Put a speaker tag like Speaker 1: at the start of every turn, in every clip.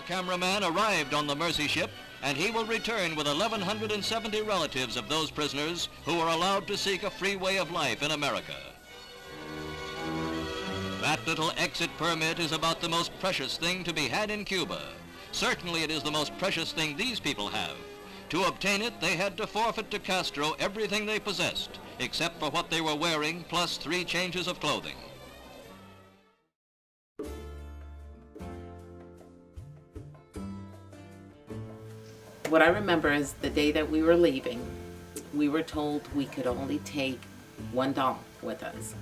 Speaker 1: cameraman arrived on the Mercy ship, and he will return with 1,170 relatives of those prisoners who are allowed to seek a free way of life in America. That little exit permit is about the most precious thing to be had in Cuba. Certainly it is the most precious thing these people have. To obtain it, they had to forfeit to Castro everything they possessed, except for what they were wearing, plus 3 changes of clothing.
Speaker 2: What I remember is the day that we were leaving, we were told we could only take 1 doll with us.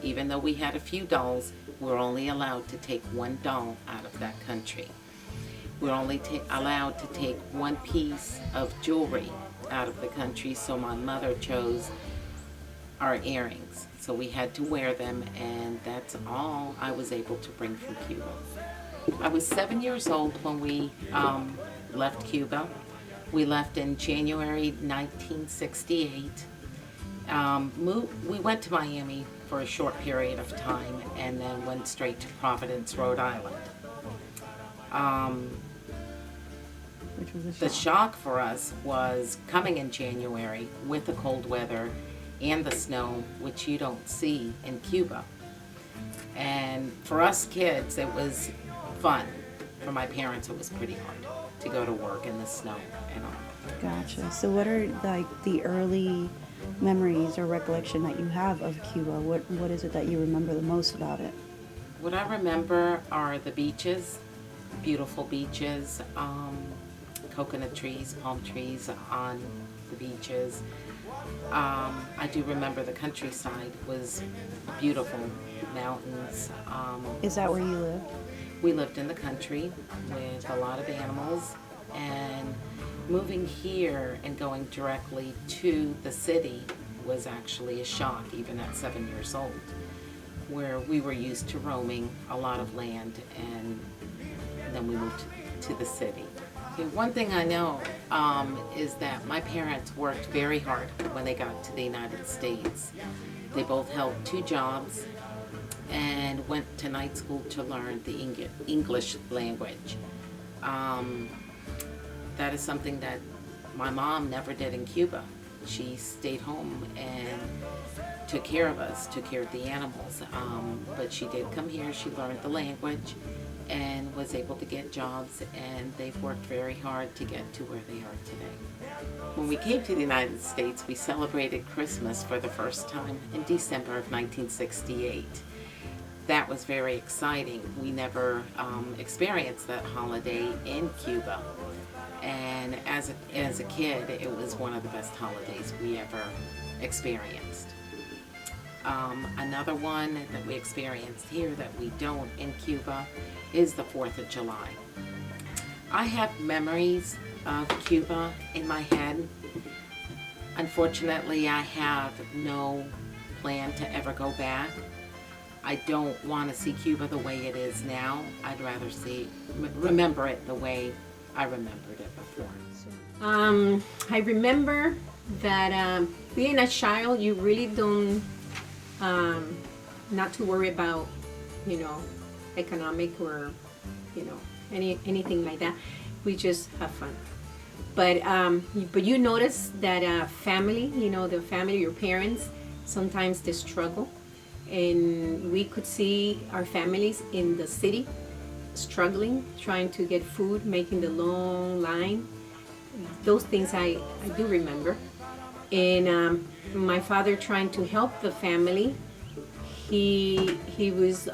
Speaker 2: Even though we had a few dolls, we were only allowed to take 1 doll out of that country. We were only allowed to take 1 piece of jewelry out of the country, so my mother chose our earrings. So we had to wear them, and that's all I was able to bring from Cuba. I was 7 years old when we left Cuba. We left in January 1968. We went to Miami for a short period of time and then went straight to Providence, Rhode Island.
Speaker 3: Which was a shock.
Speaker 2: The shock for us was coming in January with the cold weather and the snow, which you don't see in Cuba. And for us kids, it was fun. For my parents, it was pretty hard to go to work in the snow and all.
Speaker 3: Gotcha. So what are like the early memories or recollection that you have of Cuba? What is it that you remember the most about it?
Speaker 2: What I remember are the beaches, beautiful beaches, coconut trees, palm trees on the beaches. I do remember the countryside was beautiful, mountains.
Speaker 3: Is that where you live?
Speaker 2: We lived in the country with a lot of animals, and moving here and going directly to the city was actually a shock, even at 7 years old, where we were used to roaming a lot of land, and then we moved to the city. Okay, one thing I know is that my parents worked very hard when they got to the United States. They both held 2 jobs and went to night school to learn the English language. That is something that my mom never did in Cuba. She stayed home and took care of us, took care of the animals. But she did come here, she learned the language and was able to get jobs, and they've worked very hard to get to where they are today. When we came to the United States, we celebrated Christmas for the first time in December of 1968. That was very exciting. We never experienced that holiday in Cuba. And as a kid, it was one of the best holidays we ever experienced. Another one that we experienced here that we don't in Cuba is the 4th of July. I have memories of Cuba in my head. Unfortunately, I have no plan to ever go back. I don't want to see Cuba the way it is now. I'd rather remember it the way I remembered it before.
Speaker 4: I remember that being a child, you really don't, not to worry about, economic or, anything like that. We just have fun. But you notice that family, the family, your parents, sometimes they struggle. And we could see our families in the city struggling, trying to get food, making the long line. Those things I do remember. And my father trying to help the family. He was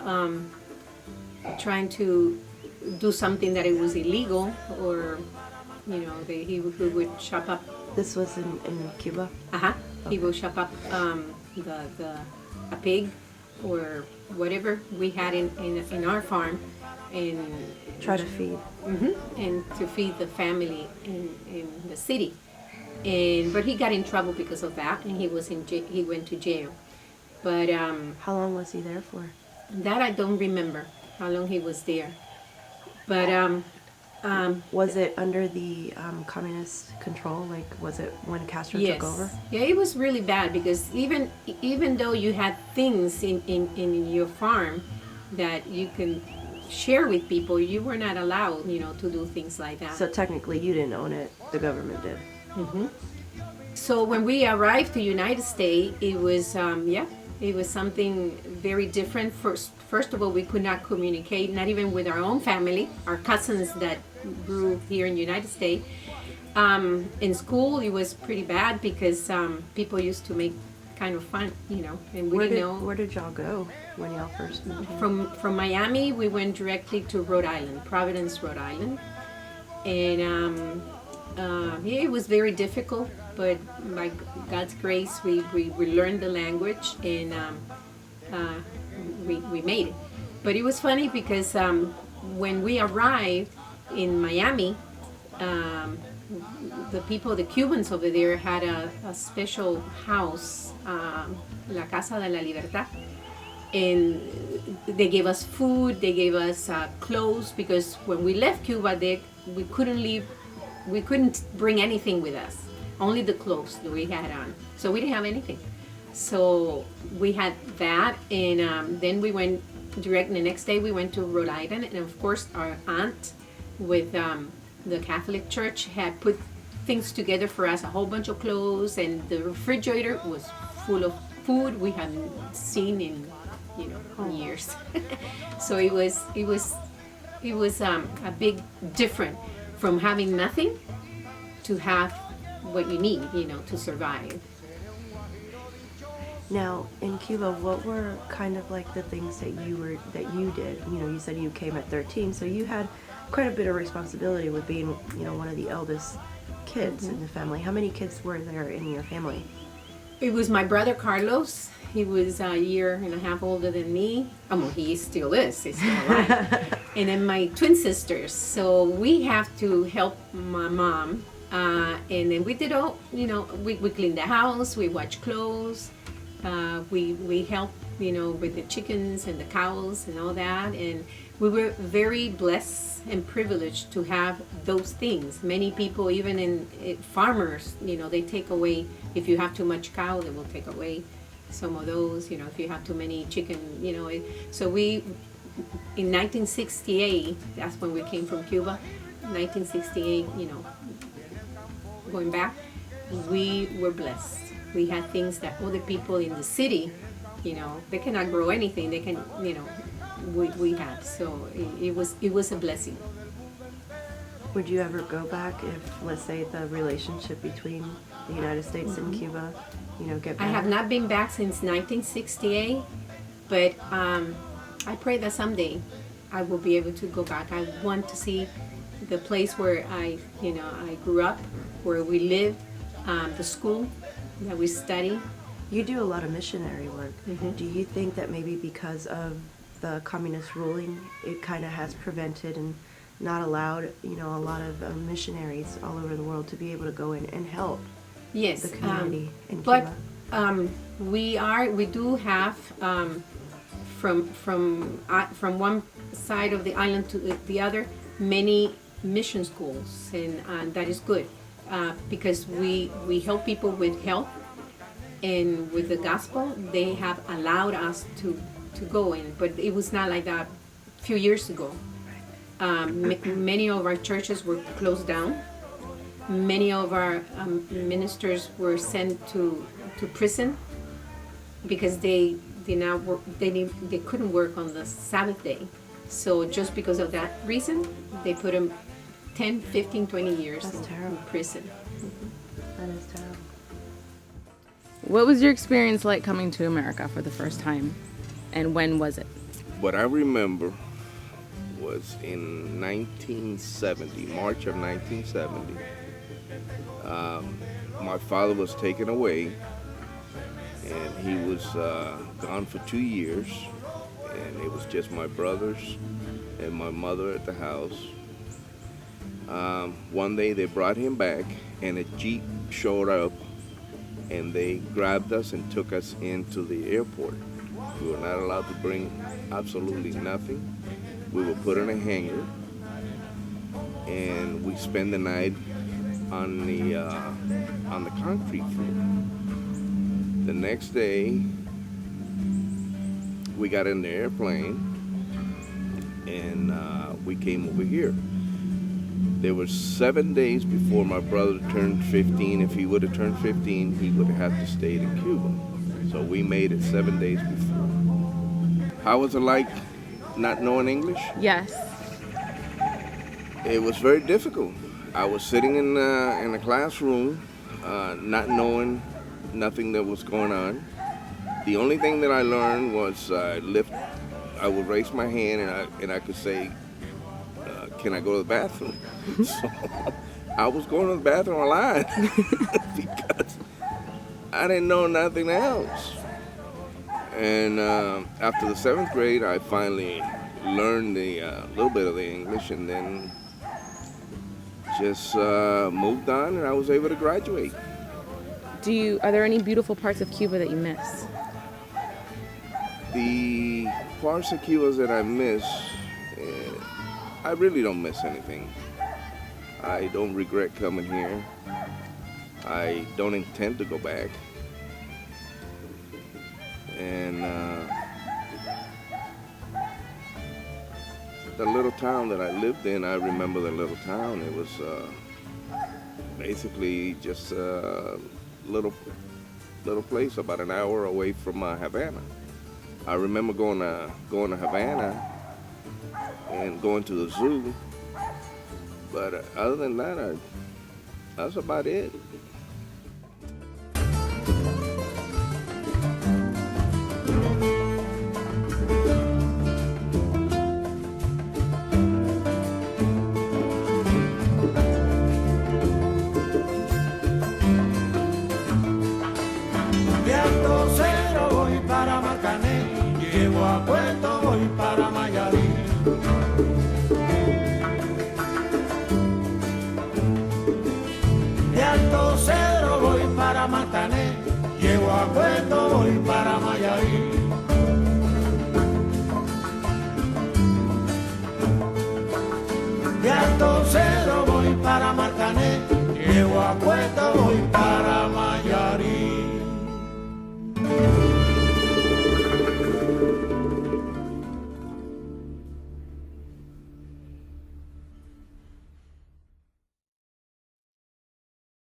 Speaker 4: trying to do something that it was illegal, or he would chop up.
Speaker 3: This was in Cuba?
Speaker 4: Okay. He would chop up a pig or whatever we had in our farm, and
Speaker 3: try to feed.
Speaker 4: And to feed the family in the city. But he got in trouble because of that, and he went to jail. But
Speaker 3: how long was he there for?
Speaker 4: That I don't remember how long he was there. But
Speaker 3: was it under the communist control? Like, was it when Castro took over?
Speaker 4: Yeah, it was really bad, because even though you had things in your farm that you can share with people. You were not allowed, to do things like that.
Speaker 5: So technically, you didn't own it; the government did.
Speaker 4: So when we arrived to United States, it was it was something very different. First of all, we could not communicate, not even with our own family, our cousins that grew here in United States. In school, it was pretty bad because people used to make kind of fun, and we didn't know.
Speaker 5: Where did y'all go when y'all first moved here?
Speaker 4: From Miami, we went directly to Rhode Island, Providence, Rhode Island, and it was very difficult. But by God's grace, we learned the language and we made it. But it was funny because when we arrived in Miami, the Cubans over there had a special house, La Casa de la Libertad. And they gave us food, they gave us clothes, because when we left Cuba, we couldn't bring anything with us. Only the clothes that we had on. So we didn't have anything. So we had that, and then we went direct. The next day we went to Rhode Island, and of course our aunt with the Catholic Church had put things together for us, a whole bunch of clothes, and the refrigerator was full of food we hadn't seen in years. So it was a big difference from having nothing to have what you need, to survive.
Speaker 5: Now, in Cuba, what were kind of like the things that you did? You said you came at 13, so you had quite a bit of responsibility with being, one of the eldest kids in the family. How many kids were there in your family?
Speaker 4: It was my brother Carlos. He was a year and a half older than me. He still is. He's still alive. And then my twin sisters. So we have to help my mom. And then we did all, we cleaned the house, we washed clothes, we helped, with the chickens and the cows and all that. And we were very blessed and privileged to have those things. Many people, even in farmers, they take away, if you have too much cow, they will take away some of those, if you have too many chicken, So we, in 1968, that's when we came from Cuba, 1968, going back, we were blessed. We had things that other people in the city, they cannot grow anything. They can, we had. So it was a blessing.
Speaker 5: Would you ever go back if, let's say, the relationship between the United States and Cuba, get better?
Speaker 4: I have not been back since 1968, but I pray that someday I will be able to go back. I want to see the place where I grew up, where we live, the school that we study.
Speaker 5: You do a lot of missionary work. Do you think that maybe because of the communist ruling, it kind of has prevented and not allowed, a lot of missionaries all over the world to be able to go in and help
Speaker 4: Yes,
Speaker 5: the community in
Speaker 4: but
Speaker 5: Cuba?
Speaker 4: we do have from one side of the island to the other many mission schools, and that is good because we help people with health, and with the gospel they have allowed us to go in, but it was not like that a few years ago. Many of our churches were closed down. Many of our ministers were sent to prison because they couldn't work on the Sabbath day. So just because of that reason, they put them 10, 15, 20 years in prison.
Speaker 5: That is terrible.
Speaker 6: What was your experience like coming to America for the first time, and when was it?
Speaker 7: What I remember was in 1970, March of 1970. My father was taken away, and he was gone for 2 years, and it was just my brothers and my mother at the house. One day they brought him back, and a Jeep showed up, and they grabbed us and took us into the airport. We were not allowed to bring absolutely nothing. We were put in a hangar, and we spent the night on the concrete floor. The next day, we got in the airplane, and we came over here. There were 7 days before my brother turned 15. If he would have turned 15, he would have had to stay in Cuba. So we made it 7 days before. How was it like not knowing English?
Speaker 6: Yes.
Speaker 7: It was very difficult. I was sitting in a classroom, not knowing nothing that was going on. The only thing that I learned was I would raise my hand and I could say, can I go to the bathroom? So I was going to the bathroom a lot because I didn't know nothing else. And after the 7th grade, I finally learned a little bit of the English, and then just moved on, and I was able to graduate.
Speaker 6: Are there any beautiful parts of Cuba that you miss?
Speaker 7: The parts of Cuba that I miss, I really don't miss anything. I don't regret coming here. I don't intend to go back. And the little town that I lived in, I remember the little town. It was basically just a little place about an hour away from Havana. I remember going to Havana and going to the zoo, but other than that, that's about it.
Speaker 8: De Alto Cero voy para Marcané, llego a Puerto, voy para Mayarí. De Alto Cero voy para Marcané, llego a Puerto, voy para Mayarí. De Alto Cero voy para Marcané, llego a Puerto, voy para